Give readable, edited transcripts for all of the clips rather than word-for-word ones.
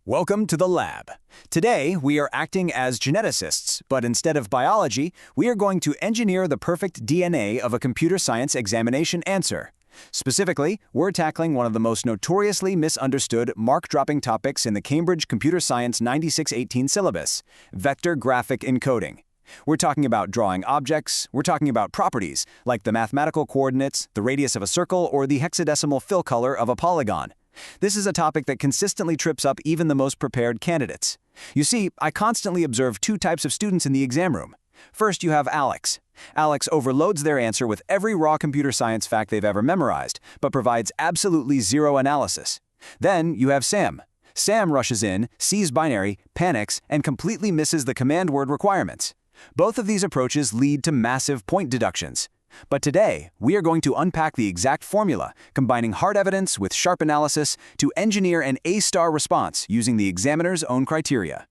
Welcome to the lab. Today, we are acting as geneticists, but instead of biology, we are going to engineer the perfect DNA of a computer science examination answer. Specifically, we're tackling one of the most notoriously misunderstood mark-dropping topics in the Cambridge Computer Science 9618 syllabus, vector graphic encoding. We're talking about drawing objects, we're talking about properties, like the mathematical coordinates, the radius of a circle, or the hexadecimal fill color of a polygon. This is a topic that consistently trips up even the most prepared candidates. You see, I constantly observe two types of students in the exam room. First, you have Alex. Alex overloads their answer with every raw computer science fact they've ever memorized, but provides absolutely zero analysis. Then, you have Sam. Sam rushes in, sees binary, panics, and completely misses the command word requirements. Both of these approaches lead to massive point deductions. But today, we are going to unpack the exact formula, combining hard evidence with sharp analysis to engineer an A-star response using the examiner's own criteria.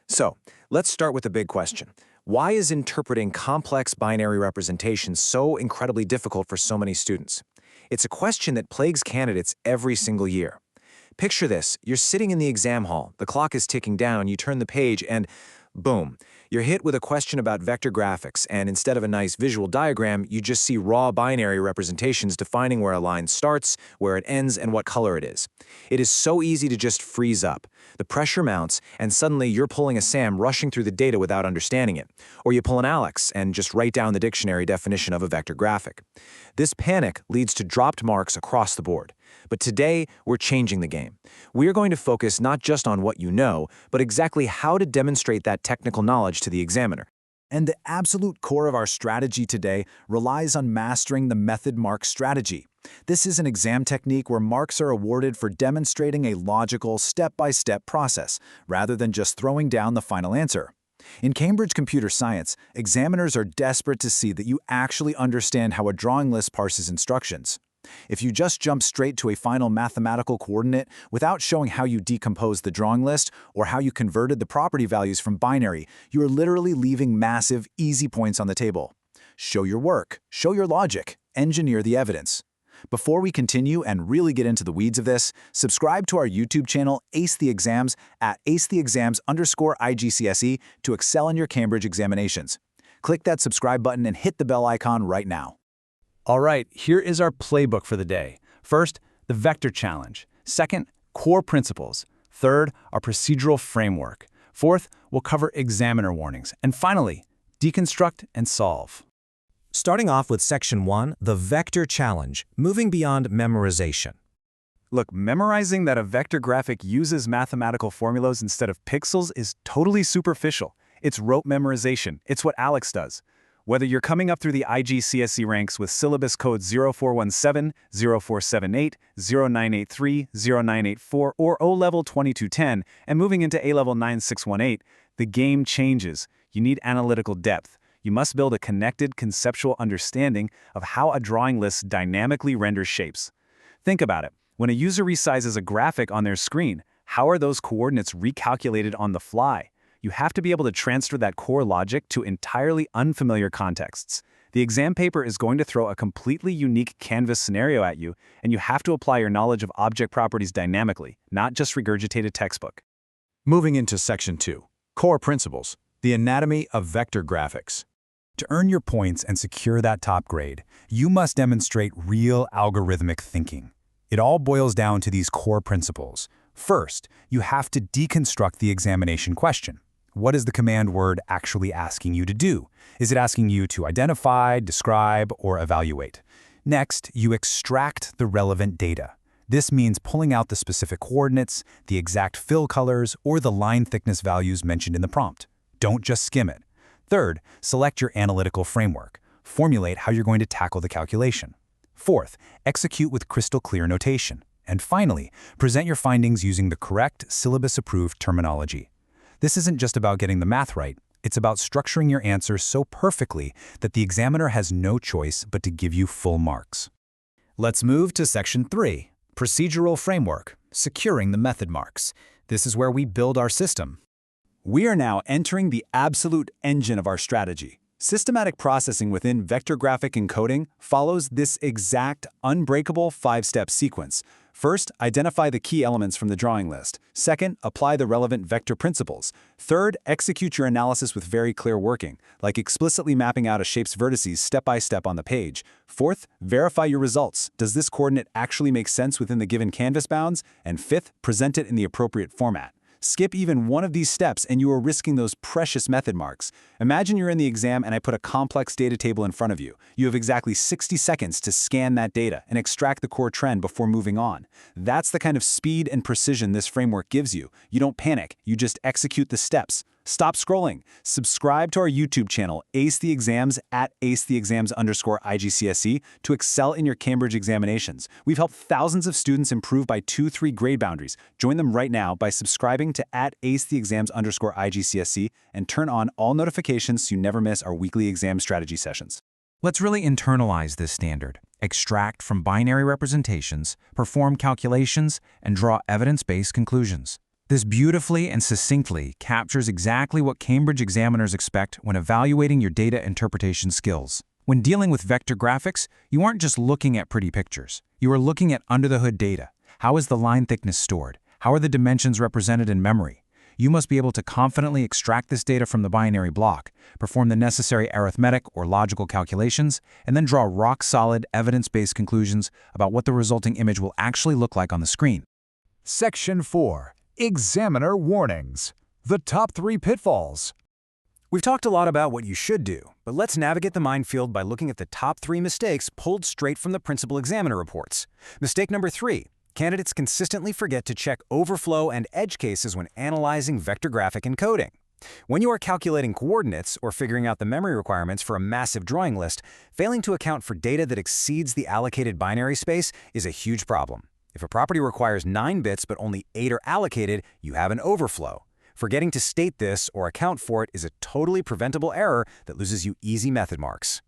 So, let's start with the big question. Why is interpreting complex binary representations so incredibly difficult for so many students? It's a question that plagues candidates every single year. Picture this, you're sitting in the exam hall, the clock is ticking down, you turn the page, and boom, you're hit with a question about vector graphics, and instead of a nice visual diagram, you just see raw binary representations defining where a line starts, where it ends, and what color it is. It is so easy to just freeze up. The pressure mounts, and suddenly you're pulling a Sam rushing through the data without understanding it. Or you pull an Alex and just write down the dictionary definition of a vector graphic. This panic leads to dropped marks across the board. But today, we're changing the game. We're going to focus not just on what you know, but exactly how to demonstrate that technical knowledge to the examiner. And the absolute core of our strategy today relies on mastering the method mark strategy. This is an exam technique where marks are awarded for demonstrating a logical, step-by-step process, rather than just throwing down the final answer. In Cambridge Computer Science, examiners are desperate to see that you actually understand how a drawing list parses instructions. If you just jump straight to a final mathematical coordinate without showing how you decompose the drawing list or how you converted the property values from binary, you are literally leaving massive, easy points on the table. Show your work, show your logic, engineer the evidence. Before we continue and really get into the weeds of this, subscribe to our YouTube channel Ace the Exams at acetheexams_IGCSE to excel in your Cambridge examinations. Click that subscribe button and hit the bell icon right now. All right, here is our playbook for the day. First, the vector challenge. Second, core principles. Third, our procedural framework. Fourth, we'll cover examiner warnings. And finally, deconstruct and solve. Starting off with Section 1, the vector challenge, moving beyond memorization. Look, memorizing that a vector graphic uses mathematical formulas instead of pixels is totally superficial. It's rote memorization. It's what Alex does. Whether you're coming up through the IGCSE ranks with syllabus code 0417, 0478, 0983, 0984, or O-Level 2210, and moving into A-Level 9618, the game changes. You need analytical depth. You must build a connected conceptual understanding of how a drawing list dynamically renders shapes. Think about it. When a user resizes a graphic on their screen, how are those coordinates recalculated on the fly? You have to be able to transfer that core logic to entirely unfamiliar contexts. The exam paper is going to throw a completely unique canvas scenario at you, and you have to apply your knowledge of object properties dynamically, not just regurgitate a textbook. Moving into Section 2, Core Principles, the Anatomy of Vector Graphics. To earn your points and secure that top grade, you must demonstrate real algorithmic thinking. It all boils down to these core principles. First, you have to deconstruct the examination question. What is the command word actually asking you to do? Is it asking you to identify, describe, or evaluate? Next, you extract the relevant data. This means pulling out the specific coordinates, the exact fill colors, or the line thickness values mentioned in the prompt. Don't just skim it. Third, select your analytical framework. Formulate how you're going to tackle the calculation. Fourth, execute with crystal clear notation. And finally, present your findings using the correct syllabus-approved terminology. This isn't just about getting the math right, it's about structuring your answers so perfectly that the examiner has no choice but to give you full marks. Let's move to Section 3, Procedural Framework, Securing the Method Marks. This is where we build our system. We are now entering the absolute engine of our strategy. Systematic processing within vector graphic encoding follows this exact unbreakable 5-step sequence. First, identify the key elements from the drawing list. Second, apply the relevant vector principles. Third, execute your analysis with very clear working, like explicitly mapping out a shape's vertices step by step on the page. Fourth, verify your results. Does this coordinate actually make sense within the given canvas bounds? And fifth, present it in the appropriate format. Skip even one of these steps and you are risking those precious method marks. Imagine you're in the exam and I put a complex data table in front of you. You have exactly 60 seconds to scan that data and extract the core trend before moving on. That's the kind of speed and precision this framework gives you. You don't panic, you just execute the steps. Stop scrolling. Subscribe to our YouTube channel, Ace the Exams at acetheexams_IGCSE to excel in your Cambridge examinations. We've helped thousands of students improve by 2-3 grade boundaries. Join them right now by subscribing to @acetheexams_IGCSE and turn on all notifications so you never miss our weekly exam strategy sessions. Let's really internalize this standard, extract from binary representations, perform calculations, and draw evidence-based conclusions. This beautifully and succinctly captures exactly what Cambridge examiners expect when evaluating your data interpretation skills. When dealing with vector graphics, you aren't just looking at pretty pictures. You are looking at under-the-hood data. How is the line thickness stored? How are the dimensions represented in memory? You must be able to confidently extract this data from the binary block, perform the necessary arithmetic or logical calculations, and then draw rock-solid, evidence-based conclusions about what the resulting image will actually look like on the screen. Section 4. Examiner Warnings. The top 3 pitfalls. We've talked a lot about what you should do, but let's navigate the minefield by looking at the top 3 mistakes pulled straight from the principal examiner reports. Mistake number 3. Candidates consistently forget to check overflow and edge cases when analyzing vector graphic encoding. When you are calculating coordinates or figuring out the memory requirements for a massive drawing list, failing to account for data that exceeds the allocated binary space is a huge problem. If a property requires 9 bits but only 8 are allocated, you have an overflow. Forgetting to state this or account for it is a totally preventable error that loses you easy method marks.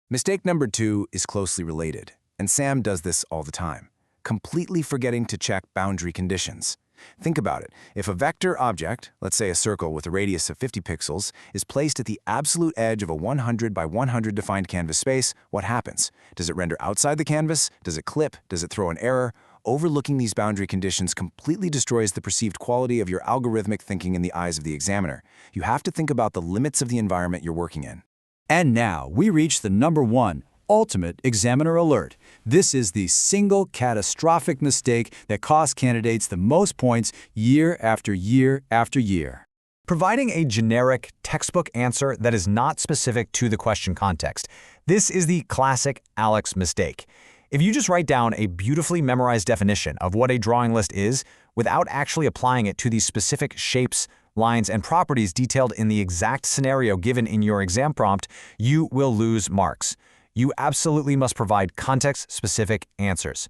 Mistake number 2 is closely related, and Sam does this all the time, completely forgetting to check boundary conditions. Think about it. If a vector object, let's say a circle with a radius of 50 pixels, is placed at the absolute edge of a 100 by 100 defined canvas space, what happens? Does it render outside the canvas? Does it clip? Does it throw an error? Overlooking these boundary conditions completely destroys the perceived quality of your algorithmic thinking in the eyes of the examiner. You have to think about the limits of the environment you're working in. And now we reach the number 1 ultimate examiner alert. This is the single catastrophic mistake that costs candidates the most points year after year after year. Providing a generic textbook answer that is not specific to the question context. This is the classic Alex mistake. If you just write down a beautifully memorized definition of what a drawing list is without actually applying it to the specific shapes, lines, and properties detailed in the exact scenario given in your exam prompt, you will lose marks. You absolutely must provide context-specific answers.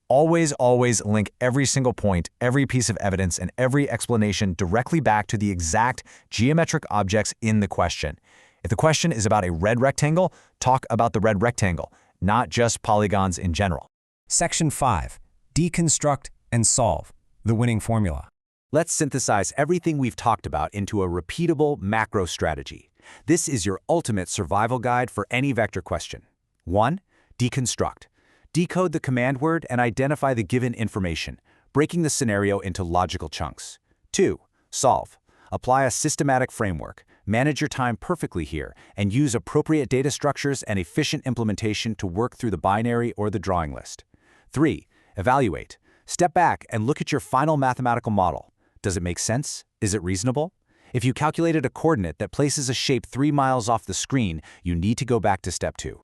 Always, always link every single point, every piece of evidence, and every explanation directly back to the exact geometric objects in the question. If the question is about a red rectangle, talk about the red rectangle, not just polygons in general. Section 5. Deconstruct and solve. The winning formula. Let's synthesize everything we've talked about into a repeatable macro strategy. This is your ultimate survival guide for any vector question. 1. Deconstruct. Decode the command word and identify the given information, breaking the scenario into logical chunks. 2. Solve. Apply a systematic framework. Manage your time perfectly here and use appropriate data structures and efficient implementation to work through the binary or the drawing list. 3. Evaluate. Step back and look at your final mathematical model. Does it make sense? Is it reasonable? If you calculated a coordinate that places a shape 3 miles off the screen, you need to go back to step 2.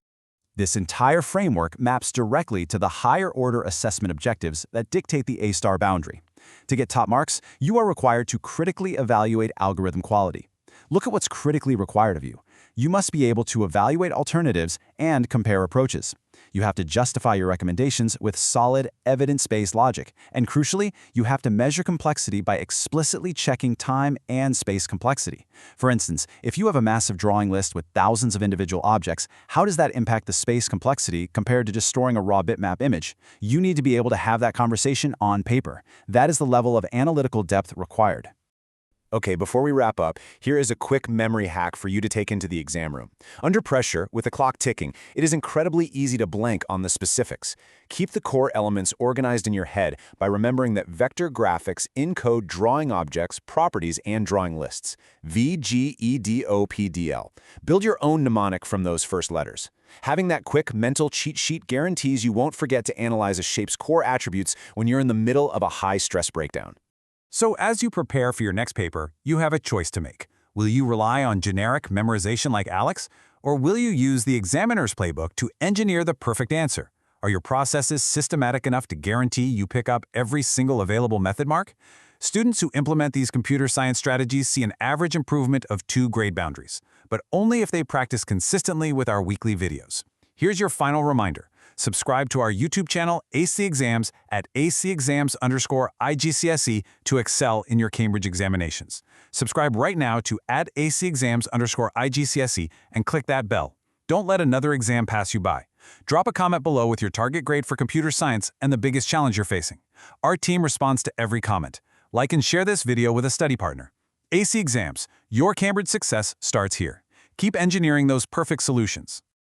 This entire framework maps directly to the higher-order assessment objectives that dictate the A-star boundary. To get top marks, you are required to critically evaluate algorithm quality. Look at what's critically required of you. You must be able to evaluate alternatives and compare approaches. You have to justify your recommendations with solid, evidence-based logic. And crucially, you have to measure complexity by explicitly checking time and space complexity. For instance, if you have a massive drawing list with thousands of individual objects, how does that impact the space complexity compared to just storing a raw bitmap image? You need to be able to have that conversation on paper. That is the level of analytical depth required. Okay, before we wrap up, here is a quick memory hack for you to take into the exam room. Under pressure, with the clock ticking, it is incredibly easy to blank on the specifics. Keep the core elements organized in your head by remembering that vector graphics encode drawing objects, properties, and drawing lists. VGEDOPDL. Build your own mnemonic from those first letters. Having that quick mental cheat sheet guarantees you won't forget to analyze a shape's core attributes when you're in the middle of a high-stress breakdown. So as you prepare for your next paper, you have a choice to make. Will you rely on generic memorization like Alex, or will you use the examiner's playbook to engineer the perfect answer? Are your processes systematic enough to guarantee you pick up every single available method mark? Students who implement these computer science strategies see an average improvement of 2 grade boundaries, but only if they practice consistently with our weekly videos. Here's your final reminder. Subscribe to our YouTube channel, AC Exams, at acexams_IGCSE to excel in your Cambridge examinations. Subscribe right now to @acexams_IGCSE and click that bell. Don't let another exam pass you by. Drop a comment below with your target grade for computer science and the biggest challenge you're facing. Our team responds to every comment. Like and share this video with a study partner. AC Exams, your Cambridge success starts here. Keep engineering those perfect solutions.